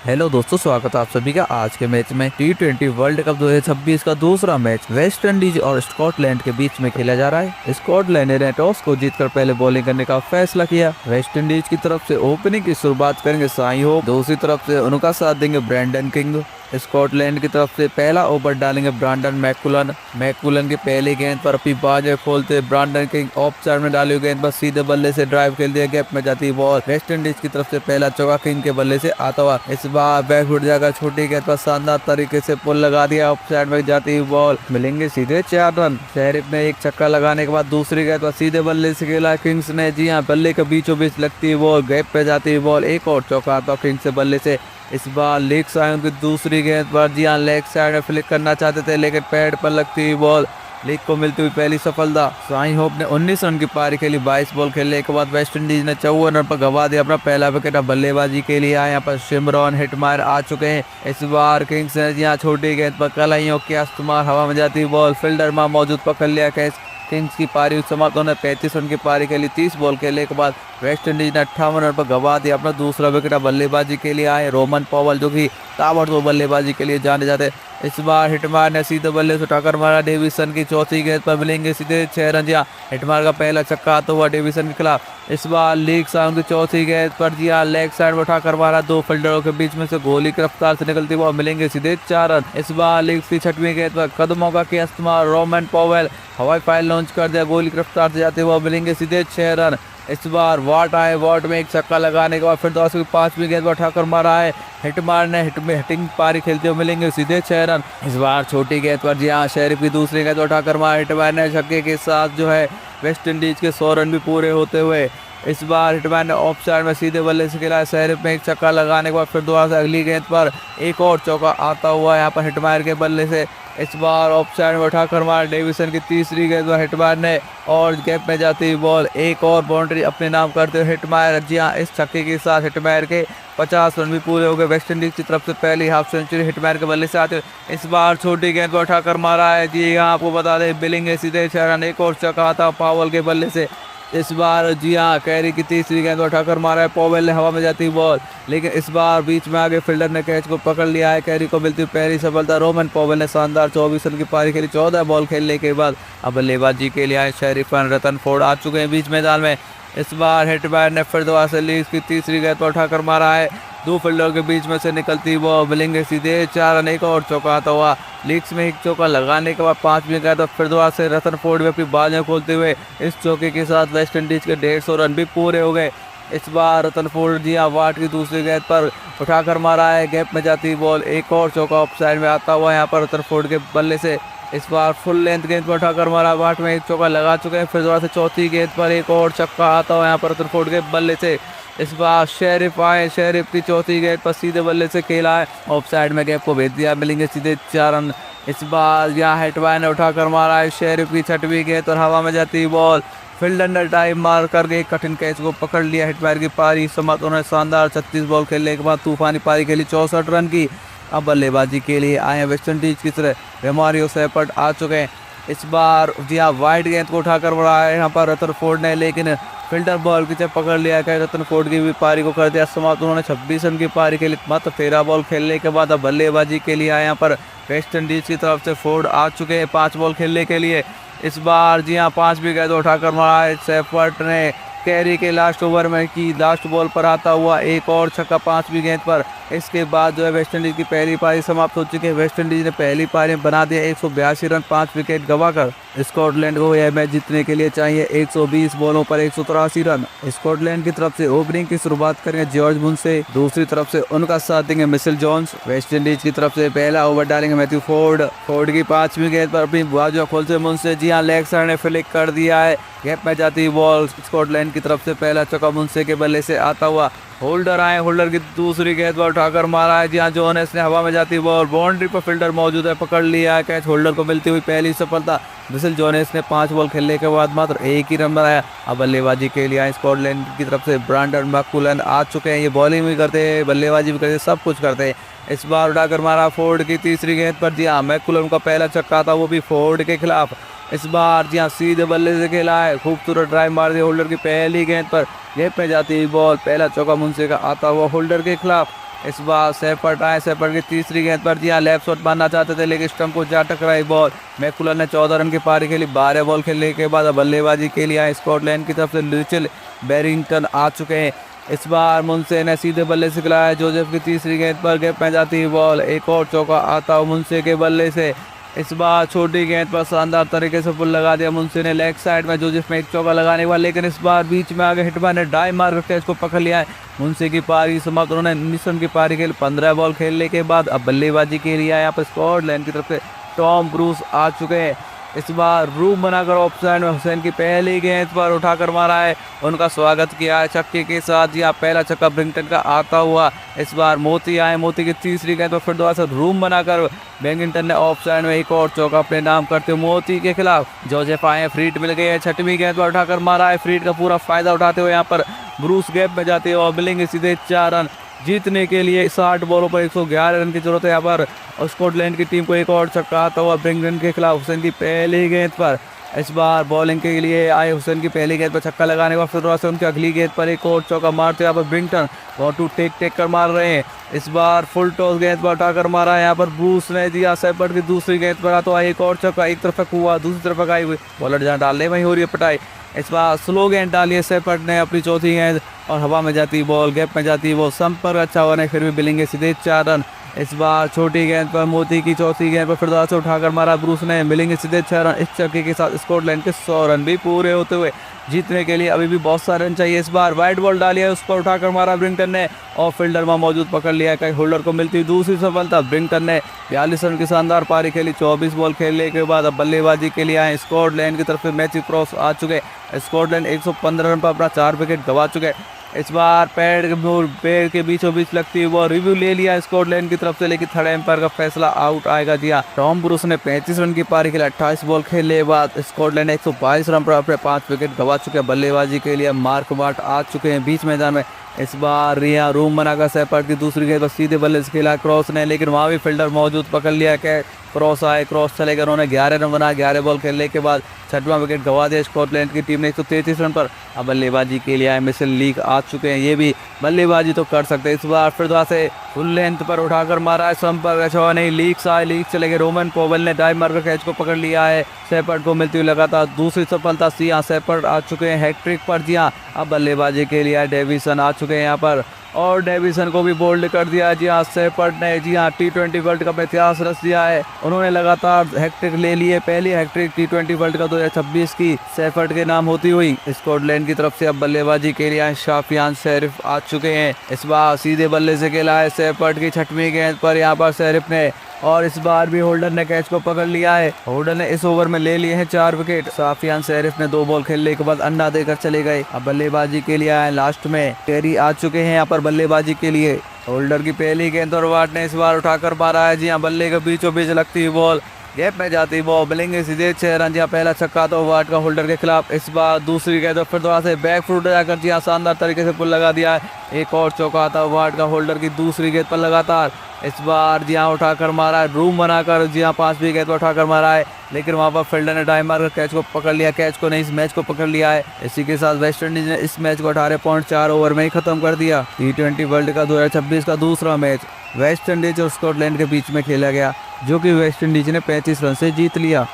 Hello दोस्तों, स्वागत है आप सभी का आज के मैच में। T20 वर्ल्ड कप 2026 का दूसरा मैच वेस्ट इंडीज और स्कॉटलैंड के बीच में खेला जा रहा है। स्कॉटलैंड ने टॉस को जीतकर पहले बॉलिंग करने का फैसला किया। वेस्ट इंडीज की तरफ से ओपनिंग की शुरुआत करेंगे साई होप, दूसरी तरफ से उनका साथ देंगे ब्रैंडन किंग। स्कॉटलैंड की तरफ से पहला ओवर डालेंगे ब्रांडन मैकुलन की पहली गेंद पर अपनी बाजें खोलते ब्रांडन किंग ऑफ साइड में डाली गेंद पर सीधे बल्ले से ड्राइव खेल दिया, गैप में जाती बॉल। वेस्ट इंडीज की तरफ से पहला चौका किंग के बल्ले से आता हुआ, इस बार बैकफुट जाकर छोटी गेंद पर शानदार तरीके से पुल लगा दिया, ऑफ साइड में जाती हुई बॉल। मिलेंगे सीधे 4 रन। शेरिफ ने एक छक्का लगाने के बाद दूसरी गेंद पर सीधे बल्ले से खेला किंग्स ने। जी हाँ, बल्ले के बीचों बीच लगती हुई बॉल, गैप पे जाती हुई बॉल, एक और चौका आता किंग्स से बल्ले से। इस बार लेग साइड की दूसरी गेंद पर जी हाँ लेग साइड में फ्लिक करना चाहते थे, लेकिन पैड पर लगती हुई बॉल, लीग को मिलती हुई पहली सफलता। साई होप ने 19 रन की पारी खेली। 22 बॉल खेलने के बाद वेस्ट इंडीज ने 54 रन पर गंवा दिया अपना पहला विकेट। बल्लेबाजी के लिए आए यहाँ पर शिमरॉन हिटमायर आ चुके हैं। इस बार किंग्स ने यहाँ छोटी गेंद पर कलाइयों के इस्तेमाल, हवा में जाती बॉल, फील्डर में मौजूद पकड़ लिया कैच। किंग्स की पारी समाप्त होने 35 रन की पारी खेली। 30 बॉल खेलने के बाद वेस्ट इंडीज ने 58 रन पर गंवा दिया अपना दूसरा विकेट। बल्लेबाजी के लिए आए रोमन पॉवेल, जो कि ताबड़तोड़ बल्लेबाजी के लिए जाने जाते। इस बार हिटमायर ने सीधे बल्ले से उठाकर मारा डेविसन की चौथी गेंद पर। मिलेंगे सीधे 6 रन। जहाँ हिटमायर का पहला छक्का आता हुआ डेविसन के खिलाफ। इस बार लीग साउंड की चौथी गेंद पर जी हाँ लेग साइड में उठाकर मारा, दो फील्डरों के बीच में से गोली की रफ्तार से निकलती हुआ। मिलेंगे सीधे 4 रन। इस बार लीग की 6वीं गेंद पर कदमों का किया इस्तेमाल, रोमन पॉवेल हवाई फाइल लॉन्च कर दिया, गोली की रफ्तार से जाते हुए। मिलेंगे सीधे 6 रन। इस बार वाट आए, वाट में एक छक्का लगाने के बाद फिर दोस्तों की 5वीं गेंद पर उठाकर मारा है हिटमायर ने। हिटिंग पारी खेलते हुए मिलेंगे सीधे 6 रन। इस बार छोटी गेंद पर जी हाँ शेरिफ की दूसरी गेंद उठाकर मारा हिटमायर ने। छक्के के साथ जो है वेस्ट इंडीज के 100 रन भी पूरे होते हुए। इस बार हिटमैन ने ऑफ साइड में सीधे बल्ले से खेला। शेरिफ में एक छक्का लगाने के बाद फिर दोबारा से अगली गेंद पर एक और चौका आता हुआ यहाँ पर हिटमायर के बल्ले से। इस बार ऑफ साइड में उठाकर मार डेविसन की तीसरी गेंद पर हिटमायर ने, और गैप में जाती हुई बॉल, एक और बाउंड्री अपने नाम करते हुए हिटमायर। जी हाँ, इस छक्के के साथ हिटमायर के 50 रन भी पूरे हो गए। वेस्ट इंडीज की तरफ से पहली हाफ सेंचुरी हिटमायर के बल्ले से आते हुए। इस बार छोटी गेंद पर उठाकर मारा है। जी हाँ, आपको बता दें बिलिंग सीधे 6 रन। एक और चौका आता पावेल के बल्ले से। इस बार जी हाँ कैरी की तीसरी गेंद उठाकर मारा है पॉवेल ने, हवा में जाती बॉल, लेकिन इस बार बीच में आगे फील्डर ने कैच को पकड़ लिया है। कैरी को मिलती पहली सफलता। रोमन पॉवेल ने शानदार 24 रन की पारी खेली 14 बॉल खेलने के बाद। अब बल्लेबाजी के लिए आए शेरिफन रतनफोर्ड आ चुके हैं बीच मैदान में। इस बार हिटमैन ने फिर दोबारा से लीग की तीसरी गेंद पर उठाकर मारा है, दो फील्डर के बीच में से निकलती वो। मिलेंगे सीधे 4 रन। एक और चौका आता हुआ। लीग्स में एक चौका लगाने के बाद 5वीं गेंद फिर दोबारा से रतनफोर्ड में अपनी बाजें खोलते हुए इस चौके के साथ वेस्ट इंडीज के 150 रन भी पूरे हो गए। इस बार रतनफोर्ड जी हाँ वाट की दूसरी गेंद पर उठाकर मारा है, गैप में जाती बॉल, एक और चौका ऑफ साइड में आता हुआ यहाँ पर रतनफोर्ड के बल्ले से। इस बार फुल लेंथ गेंद पर उठाकर मारा, वाट में एक चौका लगा चुके हैं। फिर दोबारा से चौथी गेंद पर एक और छक्का आता हुआ यहाँ पर रतनफोर्ड के बल्ले से। इस बार शेरिफ आए, शेरिफ की चौथी गेंद पर सीधे बल्ले से खेला है, ऑफ साइड में गैप को भेज दिया। मिलेंगे सीधे 4 रन। इस बार यहाँ हिटमैन ने उठाकर मारा है शेरिफ की 6वीं गेंद और हवा में जाती बॉल, फील्डर ने टाइम मार करके एक कठिन कैच को पकड़ लिया। हिटमैन की पारी समाप्त होने शानदार 36 बॉल खेलने के बाद तूफानी पारी खेली 64 रन की। अब बल्लेबाजी के लिए आए वेस्ट इंडीज की तरह रोमारियो शेफर्ड आ चुके हैं। इस बार जी हाँ वाइड गेंद को उठाकर बढ़ा है यहाँ पर रतनफोर्ड ने, लेकिन फील्डर बॉल की जब पकड़ लिया गया। रतनफोर्ड की भी पारी को कर दिया समाप्त। उन्होंने 26 रन की पारी खेली मात्र 13 बॉल खेलने के बाद। अब बल्लेबाजी के लिए आए यहाँ पर वेस्ट इंडीज की तरफ से फोर्ड आ चुके हैं 5 बॉल खेलने के लिए। इस बार जी हाँ 5वीं गेंद उठाकर मारा है शेफर्ड ने। कैरी के लास्ट ओवर में की लास्ट बॉल पर आता हुआ एक और छक्का 5वीं गेंद पर। इसके बाद जो है वेस्ट इंडीज की पहली पारी समाप्त हो चुकी है। वेस्ट इंडीज ने पहली पारी में बना दिया 182 रन 5 विकेट गंवाकर। स्कॉटलैंड को यह मैच जीतने के लिए चाहिए 120 बॉलों पर 183 रन। स्कॉटलैंड की तरफ से ओपनिंग की शुरुआत करेंगे जॉर्ज मुन से, दूसरी तरफ से उनका साथ देंगे मिशेल जॉन्स। वेस्ट इंडीज की तरफ से पहला ओवर डालेंगे मैथ्यू फोर्ड की 5वीं गेंद पर अपनी बाजुआ खोलते मुन से जी हाँ लेग साइड ने फ्लिक कर दिया है, गैप में जाती बॉल। स्कॉटलैंड की तरफ से पहला चौका मुनसे के बल्ले से आता हुआ। होल्डर आए, होल्डर की दूसरी गेंद पर उठाकर मारा है जी हाँ जोनेस ने, हवा में जाती बॉल, बाउंड्री पर फील्डर मौजूद है, पकड़ लिया है कैच। होल्डर को मिलती हुई पहली सफलता। मिशेल जोनेस ने 5 बॉल खेलने के बाद मात्र 1 ही रन बनाया। अब बल्लेबाजी के लिए आए स्कॉटलैंड की तरफ से ब्रांडन मैकुलन आ चुके हैं। ये बॉलिंग भी करते हैं, बल्लेबाजी भी करते हैं, सब कुछ करते हैं। इस बार उठाकर मारा फोर्ड की तीसरी गेंद पर जी हाँ मैकुलन का पहला छक्का था, वो भी फोर्ड के खिलाफ। इस बार जी हाँ सीधे बल्ले से खेला है, खूबसूरत ड्राइव मार दी होल्डर की पहली गेंद पर, गैप में जाती हुई बॉल, पहला चौका मुंशी का आता हुआ होल्डर के खिलाफ। इस बार सेफर्ट आए, सेफर्ट की तीसरी गेंद पर जी हाँ लेफ्ट शॉट मारना चाहते थे लेकिन स्टंप को जा टकराई बॉल। मैकुलर ने 14 रन की पारी खेली। 12 बॉल खेलने के बाद बल्लेबाजी के लिए आए स्कॉटलैंड की तरफ से लिचल बैरिंगटन आ चुके हैं। इस बार मुंसे ने सीधे बल्ले से खिलाया। जोसेफ की तीसरी गेंद पर गैप में जाती है बॉल। एक और चौका आता है मुंसे के बल्ले से। इस बार छोटी गेंद पर शानदार तरीके से पुल लगा दिया मुंसे ने लेग साइड में। जोसेफ में एक चौका लगाने वाला लेकिन इस बार बीच में आगे हिटमैन ने डाई मार कर इसको पकड़ लिया है। मुंसे की पारी समाप्त। उन्होंने 19 रन की पारी खेली। 15 बॉल खेलने के बाद अब बल्लेबाजी के लिए यहाँ पर स्कॉटलैंड की तरफ से टॉम ब्रूस आ चुके हैं। इस बार रूम बनाकर ऑफ साइड में हुसैन की पहली गेंद पर उठाकर मारा है। उनका स्वागत किया है छक्के के साथ। यहाँ पहला छक्का ब्रिंगटन का आता हुआ। इस बार मोती आए। मोती की तीसरी गेंद पर फिर दोबारा से रूम बनाकर बैरिंगटन ने ऑफ साइड में एक और चौका अपने नाम करते हुए मोती के खिलाफ। जोसेफ आए, फ्रीट मिल गई है। छठवीं गेंद पर उठाकर मारा है। फ्रीट का पूरा फायदा उठाते हुए यहाँ पर ब्रूस गैप में जाते हैं और मिलेंगे सीधे 4 रन। जीतने के लिए 60 बॉलों पर 111 रन की जरूरत है। यहाँ पर स्कॉटलैंड की टीम को एक और छक्का आता हुआ ब्रिंगटन के खिलाफ हुसैन की पहली गेंद पर। इस बार बॉलिंग के लिए आए हुसैन की पहली गेंद पर छक्का लगाने के बाद फिर से उनकी अगली गेंद पर एक और चौका मारते यहाँ पर ब्रिंगटन और टू टेक कर मार रहे हैं। इस बार फुल टॉस गेंद पर उठाकर मारा है यहाँ पर ब्रूस ने दिया। सेफर्ट की दूसरी गेंद पर आता एक और चौका। एक तरफ हुआ, दूसरी तरफ आई हुई बॉलर जहाँ डालने वहीं हो रही है पिटाई। इस बार स्लो गेंद डाली है सेफर्ट ने अपनी चौथी गेंद और हवा में जाती बॉल, गैप में जाती बॉल। संपर्क अच्छा हुआ नहीं, फिर भी मिलेंगे सीधे 4 रन। इस बार छोटी गेंद पर मोती की चौथी गेंद पर फिर दोबारा से उठाकर मारा ब्रूस ने। मिलेंगे सीधे 6 रन। इस चक्के के साथ स्कॉटलैंड के 100 रन भी पूरे होते हुए जीतने के लिए अभी भी बहुत सारे रन चाहिए। इस बार वाइड बॉल डाली है, उस पर उठाकर मारा ब्रिंगटन ने और फील्डर वहां मौजूद पकड़ लिया है। कई होल्डर को मिलती दूसरी सफलता। ब्रिंगटन ने 42 रन की शानदार पारी खेली। 24 बॉल खेलने के बाद अब बल्लेबाजी के लिए आए स्कॉटलैंड की तरफ से मैच क्रॉस आ चुके। स्कॉटलैंड 115 रन पर अपना 4 विकेट गंवा चुके। इस बार पैर के बीचों बीच लगती है वो रिव्यू ले लिया स्कॉटलैंड की तरफ से लेकिन थर्ड एम्पायर का फैसला आउट आएगा। दिया टॉम ब्रूस ने 35 रन की पारी के लिए 28 बॉल खेलने के बाद स्कॉटलैंड 122 रन पर अपने 5 विकेट गंवा चुके हैं। बल्लेबाजी के लिए मार्क वाट आ चुके हैं बीच मैदान में। इस बार रिया रूम बनाकर सेफर्ट की दूसरी गेंद पर सीधे बल्ले से खेला क्रॉस ने लेकिन वहां भी फील्डर मौजूद पकड़ लिया कि क्रॉस आए, क्रॉस चले गए। उन्होंने 11 रन बनाया। 11 बॉल खेलने के बाद 6वां विकेट गंवा दिया स्कॉटलैंड की टीम ने 133 रन पर। अब बल्लेबाजी के लिए आए मिशेल लीक आ चुके हैं। ये भी बल्लेबाजी तो कर सकते हैं। इस बार फिर दोबारा से फुल लेंथ पर उठाकर मारा है। संपर्क अच्छा नहीं, लीक्स आए, लीक चले गए। रोमन पोवेल ने डाइव मारकर कैच को पकड़ लिया है। सेफर्ट को मिलती हुई लगातार दूसरी सफलता। सिया सेफर्ट आ चुके हैं हैट्रिक पर। जी हाँ, अब बल्लेबाजी के लिए डेविसन आ चुके हैं यहाँ पर और डेविसन को भी बोल्ड कर दिया। जी हाँ, सेफर्ट ने जी हाँ T20 वर्ल्ड कप में इतिहास रच दिया है। उन्होंने लगातार हैट्रिक ले ली है। पहली हैट्रिक T20 वर्ल्ड कप 2026 की सेफर्ट के नाम होती हुई। स्कॉटलैंड की तरफ से अब बल्लेबाजी के लिए शाफियान शेरिफ आ चुके हैं। इस बार सीधे बल्ले से खेला है सेफर्ट की 6वीं गेंद पर यहाँ पर शेरिफ ने और इस बार भी होल्डर ने कैच को पकड़ लिया है। होल्डर ने इस ओवर में ले लिए हैं 4 विकेट। साफियान शेरिफ ने 2 बॉल खेलने के बाद अन्ना देकर चले गए। अब बल्लेबाजी के लिए आए लास्ट में टेरी आ चुके हैं यहाँ पर बल्लेबाजी के लिए। होल्डर की पहली गेंद और वाट ने इस बार उठाकर मारा है। जी हाँ, बल्ले के बीचों बीच लगती है बॉल, गैप में जाती बॉल। मिलेंगे सीधे 6 रन। जी हाँ, पहला छक्का तो वाट का होल्डर के खिलाफ। इस बार दूसरी गेंद और फिर दोबारा से बैक फुट जाकर जी हाँ शानदार तरीके से पुल लगा दिया है। एक और चौका आता वाट का होल्डर की दूसरी गेंद पर लगातार। इस बार जी हाँ उठाकर मारा है, रूम बनाकर जी हाँ 5वीं गेंद पर उठाकर मारा है लेकिन वहां पर फील्डर ने डाइव मारकर कैच को पकड़ लिया। कैच को नहीं, इस मैच को पकड़ लिया है। इसी के साथ वेस्ट इंडीज ने इस मैच को 18.4 ओवर में ही खत्म कर दिया। T20 वर्ल्ड कप 2026 का दूसरा मैच वेस्ट इंडीज और स्कॉटलैंड के बीच में खेला गया जो कि वेस्ट इंडीज ने 35 रन से जीत लिया।